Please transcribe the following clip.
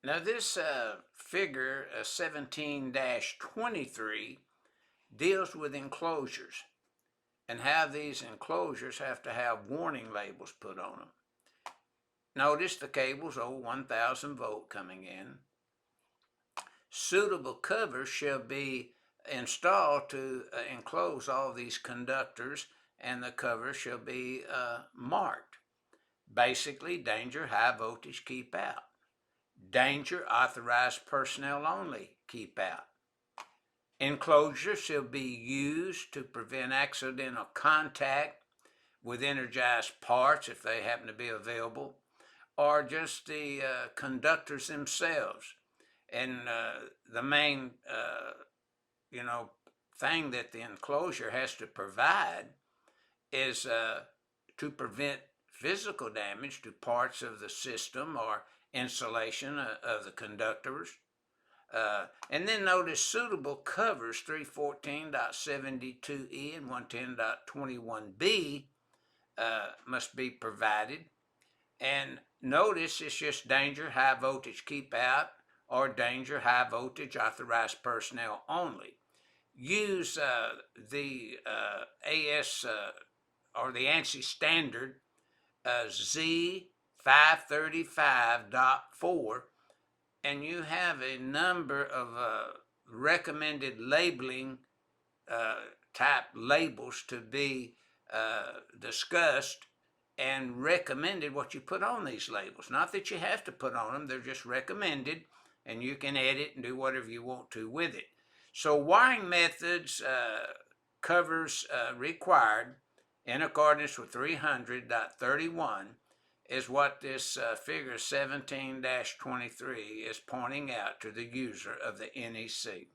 Now this figure 17-23 deals with enclosures and how these enclosures have to have warning labels put on them. Notice the cable's 1000 volt coming in. Suitable covers shall be installed to enclose all these conductors, and the cover shall be marked. Basically, danger, high voltage, keep out. Danger, authorized personnel only, keep out. Enclosure shall be used to prevent accidental contact with energized parts if they happen to be available, or just the conductors themselves. And the main, thing that the enclosure has to provide is to prevent physical damage to parts of the system or insulation of the conductors. And then notice suitable covers 314.72e and 110.21b must be provided. And notice it's just danger, high voltage, keep out, or danger, high voltage, authorized personnel only. Use the AS or the ANSI standard Z535.4, and you have a number of recommended labeling type labels to be discussed and recommended what you put on these labels. Not that you have to put on them, they're just recommended, and you can edit and do whatever you want to with it. So wiring methods, covers required in accordance with 300.31 is what this figure 17-23 is pointing out to the user of the NEC.